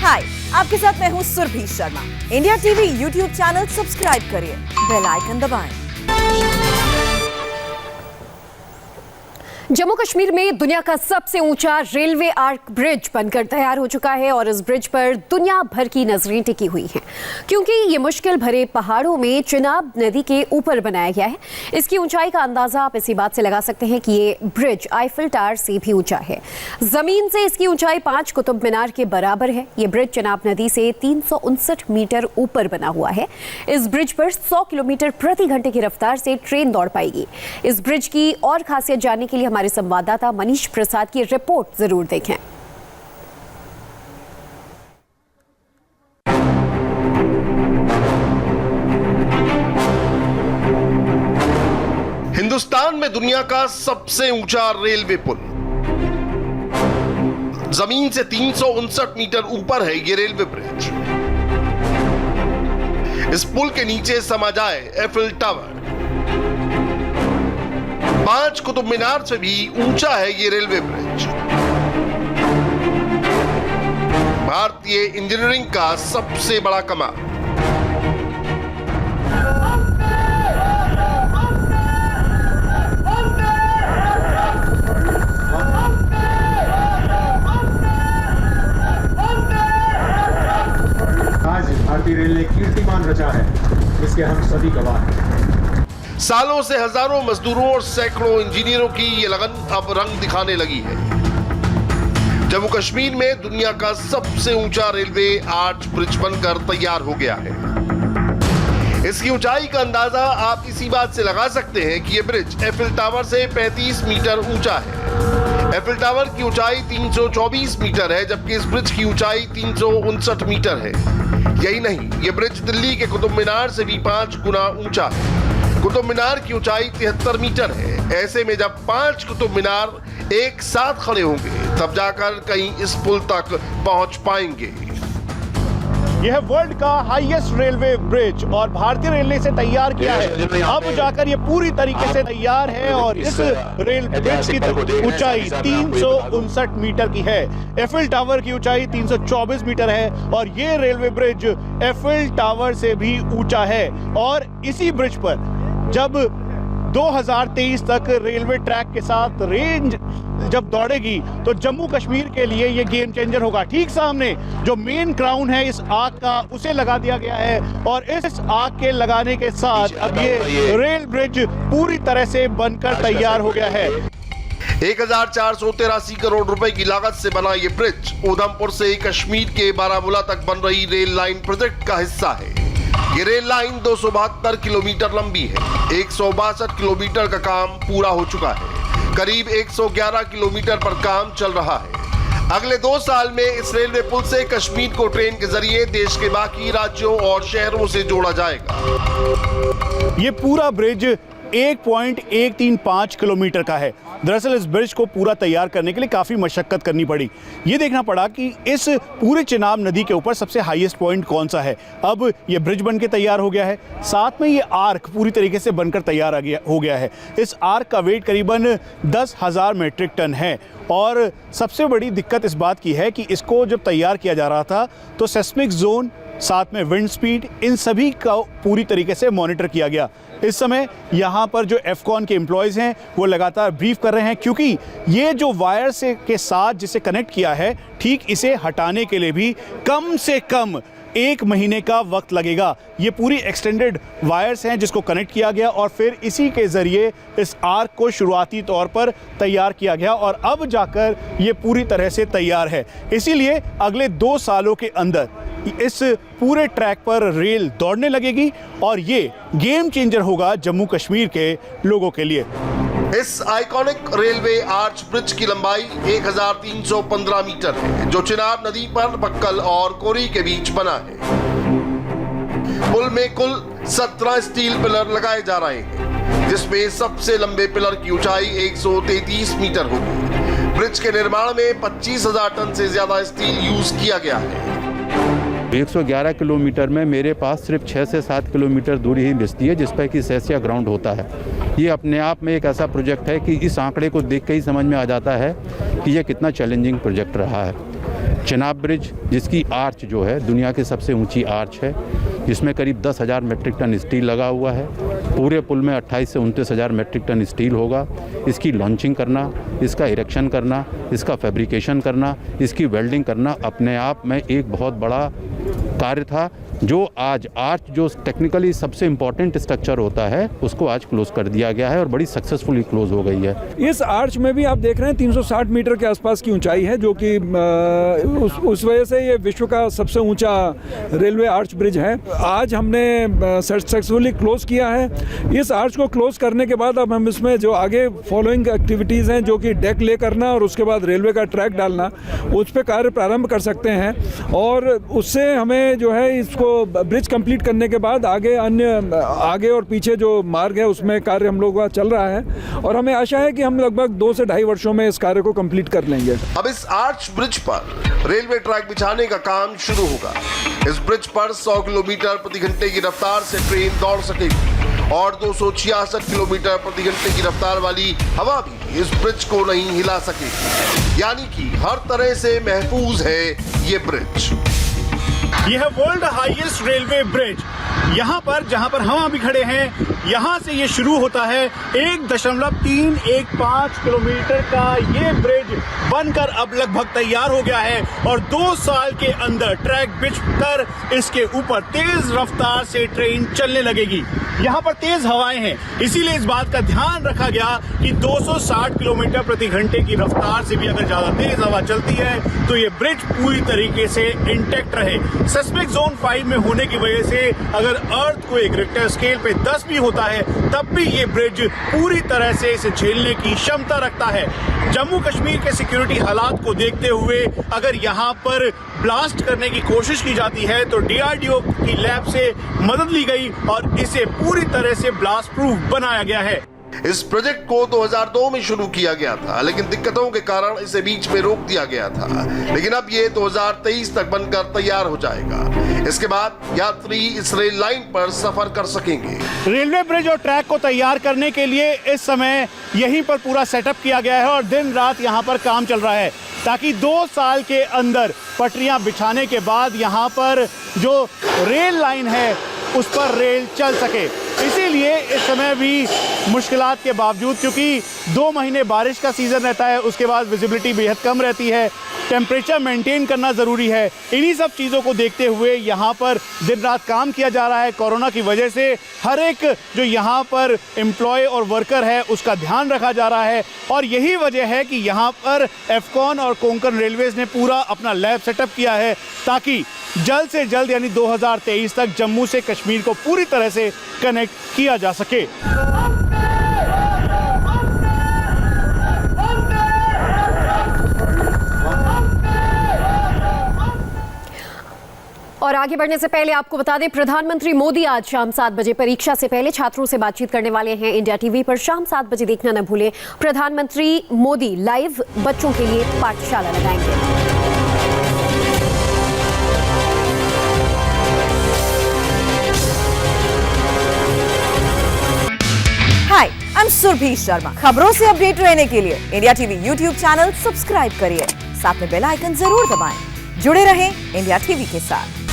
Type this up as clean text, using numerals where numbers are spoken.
हाय, आपके साथ मैं हूँ Surabhi Sharma. India TV YouTube channel subscribe करिए, बेल आइकन दबाएं। जम्मू कश्मीर में दुनिया का सबसे ऊंचा रेलवे आर्क ब्रिज बनकर तैयार हो चुका है और इस ब्रिज पर दुनिया भर की नजरें टिकी हुई हैं, क्योंकि ये मुश्किल भरे पहाड़ों में चिनाब नदी के ऊपर बनाया गया है। इसकी ऊंचाई का अंदाजा आप इसी बात से लगा सकते हैं कि ये ब्रिज आईफिल टावर से भी ऊंचा है। जमीन से इसकी ऊंचाई 5 कुतुब मीनार के बराबर है। ये ब्रिज चिनाब नदी से 359 मीटर ऊपर बना हुआ है। इस ब्रिज पर 100 किलोमीटर प्रति घंटे की रफ्तार से ट्रेन दौड़ पाएगी। इस ब्रिज की और खासियत जानने के लिए हमारे संवाददाता मनीष प्रसाद की रिपोर्ट जरूर देखें। हिंदुस्तान में दुनिया का सबसे ऊंचा रेलवे पुल, जमीन से 359 मीटर ऊपर है ये रेलवे ब्रिज। इस पुल के नीचे समा जाए एफिल टावर। 5 कुतुब मीनार से भी ऊंचा है ये रेलवे ब्रिज। भारतीय इंजीनियरिंग का सबसे बड़ा कमाल। आज भारतीय रेल ने कीर्तिमान रचा है, इसके हम सभी गवाह हैं। सालों से हजारों मजदूरों और सैकड़ों इंजीनियरों की ये लगन अब रंग दिखाने लगी है। जम्मू कश्मीर में दुनिया का सबसे ऊंचा रेलवे आर्च ब्रिज बनकर तैयार हो गया है। इसकी ऊंचाई का अंदाजा आप इसी बात से लगा सकते हैं कि यह ब्रिज एफिल टावर से 35 मीटर ऊंचा है। एफिल टावर की ऊंचाई 324 मीटर है, जबकि इस ब्रिज की ऊंचाई 359 मीटर है। यही नहीं, यह ब्रिज दिल्ली के कुतुब मीनार से भी 5 गुना ऊंचा है। कुतुब मीनार की ऊंचाई 73 मीटर है। ऐसे में जब 5 कुतुब मीनार एक साथ खड़े होंगे, तब जाकर कहीं इस पुल तक पहुंच पाएंगे। यह वर्ल्ड का हाईएस्ट रेलवे ब्रिज और भारतीय रेल ने इसे तैयार किया है। अब जाकर ये पूरी तरीके से तैयार है और इस रेल ब्रिज की ऊंचाई 359 मीटर की है। एफिल टावर की ऊंचाई 324 मीटर है और ये रेलवे ब्रिज एफिल टावर से भी ऊंचा है। और इसी ब्रिज पर जब 2023 तक रेलवे ट्रैक के साथ रेंज जब दौड़ेगी तो जम्मू कश्मीर के लिए ये गेम चेंजर होगा। ठीक सामने जो मेन क्राउन है इस आग का, उसे लगा दिया गया है और इस आग के लगाने के साथ अब ये रेल ब्रिज पूरी तरह से बनकर तैयार हो गया है। 1483 करोड़ रुपए की लागत से बना ये ब्रिज उधमपुर से कश्मीर के बारामूला तक बन रही रेल लाइन प्रोजेक्ट का हिस्सा है। ये रेल लाइन 272 किलोमीटर लंबी है। 162 किलोमीटर का काम पूरा हो चुका है। करीब 111 किलोमीटर पर काम चल रहा है। अगले 2 साल में इस रेलवे पुल से कश्मीर को ट्रेन के जरिए देश के बाकी राज्यों और शहरों से जोड़ा जाएगा। ये पूरा ब्रिज 1.135 किलोमीटर का है। दरअसल इस ब्रिज को पूरा तैयार करने के लिए काफ़ी मशक्कत करनी पड़ी। ये देखना पड़ा कि इस पूरे चिनाब नदी के ऊपर सबसे हाईएस्ट पॉइंट कौन सा है। अब ये ब्रिज बनके तैयार हो गया है, साथ में ये आर्क पूरी तरीके से बनकर तैयार हो गया है। इस आर्क का वेट करीबन 10,000 मेट्रिक टन है। और सबसे बड़ी दिक्कत इस बात की है कि इसको जब तैयार किया जा रहा था तो सेस्मिक जोन, साथ में विंड स्पीड, इन सभी का पूरी तरीके से मॉनिटर किया गया। इस समय यहाँ पर जो एफकॉन के एम्प्लॉयज़ हैं वो लगातार ब्रीफ कर रहे हैं, क्योंकि ये जो वायर से के साथ जिसे कनेक्ट किया है, ठीक इसे हटाने के लिए भी कम से कम 1 महीने का वक्त लगेगा। ये पूरी एक्सटेंडेड वायर्स हैं जिसको कनेक्ट किया गया और फिर इसी के ज़रिए इस आर्क को शुरुआती तौर पर तैयार किया गया और अब जाकर ये पूरी तरह से तैयार है। इसीलिए अगले 2 सालों के अंदर इस पूरे ट्रैक पर रेल दौड़ने लगेगी और ये गेम चेंजर होगा जम्मू कश्मीर के लोगों के लिए। इस आइकॉनिक रेलवे आर्च ब्रिज की लंबाई 1315 मीटर है, जो चिनाब नदी पर बक्कल और कोरी के बीच बना है। पुल में कुल 17 स्टील पिलर लगाए जा रहे हैं, जिसमें सबसे लंबे पिलर की ऊंचाई 133 मीटर होगी। ब्रिज के निर्माण में 25,000 टन से ज्यादा स्टील यूज किया गया है। 111 किलोमीटर में मेरे पास सिर्फ 6 से 7 किलोमीटर दूरी ही बचती है, जिस पर कि सेसिया ग्राउंड होता है। ये अपने आप में एक ऐसा प्रोजेक्ट है कि इस आंकड़े को देख के ही समझ में आ जाता है कि ये कितना चैलेंजिंग प्रोजेक्ट रहा है। चिनाब ब्रिज, जिसकी आर्च जो है दुनिया की सबसे ऊंची आर्च है, जिसमें करीब 10,000 मेट्रिक टन स्टील लगा हुआ है। पूरे पुल में 28 से 29,000 मेट्रिक टन स्टील होगा। इसकी लॉन्चिंग करना, इसका इरेक्शन करना, इसका फैब्रिकेशन करना, इसकी वेल्डिंग करना अपने आप में एक बहुत बड़ा कार्य था, जो आज आर्च जो टेक्निकली सबसे इम्पोर्टेंट स्ट्रक्चर होता है उसको आज क्लोज कर दिया गया है और बड़ी सक्सेसफुली क्लोज हो गई है। इस आर्च में भी आप देख रहे हैं 360 मीटर के आसपास की ऊंचाई है, जो कि उस वजह से ये विश्व का सबसे ऊंचा रेलवे आर्च ब्रिज है। आज हमने सक्सेसफुली क्लोज किया है। इस आर्च को क्लोज करने के बाद अब हम इसमें जो आगे फॉलोइंग एक्टिविटीज़ हैं, जो कि डेक ले करना और उसके बाद रेलवे का ट्रैक डालना, उस पर कार्य प्रारंभ कर सकते हैं। और उससे हमें जो है इसको ब्रिज कंप्लीट करने के बाद आगे और पीछे जो मार्ग है उसमें कार्य हम लोगों का चल रहा है और हमें आशा है कि हम लगभग 2 से 2.5 वर्षों में इस कार्य को कंप्लीट कर लेंगे। अब इस आर्च ब्रिज पर रेलवे ट्रैक बिछाने का काम शुरू होगा। इस ब्रिज पर 100 किलोमीटर प्रति घंटे की रफ्तार से ट्रेन दौड़ सकेगी और 266 किलोमीटर प्रति घंटे की रफ्तार वाली हवा भी इस ब्रिज को नहीं हिला सकेगी। यानी कि हर तरह से महफूज है ये ब्रिज। यह वर्ल्ड हाईएस्ट रेलवे ब्रिज, यहाँ पर जहाँ पर हम अभी खड़े हैं, यहाँ से ये शुरू होता है। 1.315 किलोमीटर का ये ब्रिज बनकर अब लगभग तैयार हो गया है और 2 साल के अंदर ट्रैक बिछ कर इसके ऊपर तेज रफ्तार से ट्रेन चलने लगेगी। यहाँ पर तेज हवाएं हैं, इसीलिए इस बात का ध्यान रखा गया कि 260 किलोमीटर प्रति घंटे की रफ्तार से भी अगर ज्यादा तेज हवा चलती है तो ये ब्रिज पूरी तरीके से इंटैक्ट रहे। सेस्मिक जोन 5 में होने की वजह से अगर अर्थ को एक रिक्टर स्केल पे 10 भी होता है तब भी ये ब्रिज पूरी तरह से इसे झेलने की क्षमता रखता है। जम्मू कश्मीर के सिक्योरिटी हालात को देखते हुए अगर यहाँ पर ब्लास्ट करने की कोशिश की जाती है तो DRDO की लैब से मदद ली गई और इसे पूरी तरह से ब्लास्ट प्रूफ बनाया गया है। इस प्रोजेक्ट को 2002 में शुरू किया गया था, लेकिन दिक्कतों के कारण इसे बीच में रोक दिया गया था। लेकिन अब ये 2023 तक बनकर तैयार हो जाएगा। इसके बाद यात्री इस रेल लाइन पर सफर कर सकेंगे। रेलवे ब्रिज और ट्रैक को तैयार करने के लिए इस समय यहीं पर पूरा सेटअप किया गया है और दिन रात यहाँ पर काम चल रहा है ताकि 2 साल के अंदर पटरियां बिछाने के बाद यहाँ पर जो रेल लाइन है उस पर रेल चल सके। इसीलिए इस समय भी मुश्किलात के बावजूद, क्योंकि 2 महीने बारिश का सीज़न रहता है, उसके बाद विजिबिलिटी बेहद कम रहती है, टेम्परेचर मेंटेन करना ज़रूरी है। इन्हीं सब चीज़ों को देखते हुए यहाँ पर दिन रात काम किया जा रहा है। कोरोना की वजह से हर एक जो यहाँ पर एम्प्लॉय और वर्कर है उसका ध्यान रखा जा रहा है और यही वजह है कि यहाँ पर एफकॉन और कोंकण रेलवेज़ ने पूरा अपना लैब सेटअप किया है ताकि जल्द से जल्द यानी 2023 तक जम्मू से कश्मीर को पूरी तरह से कनेक्ट किया जा सके। और आगे बढ़ने से पहले आपको बता दें, प्रधानमंत्री मोदी आज शाम 7 बजे परीक्षा से पहले छात्रों से बातचीत करने वाले हैं। इंडिया टीवी पर शाम 7 बजे देखना न भूलें। प्रधानमंत्री मोदी लाइव बच्चों के लिए पाठशाला लगाएंगे। हाय, आई एम सुरभि शर्मा। खबरों से अपडेट रहने के लिए India TV YouTube channel subscribe करिए, साथ में बेल आइकन जरूर दबाएं। जुड़े रहें इंडिया टीवी के साथ।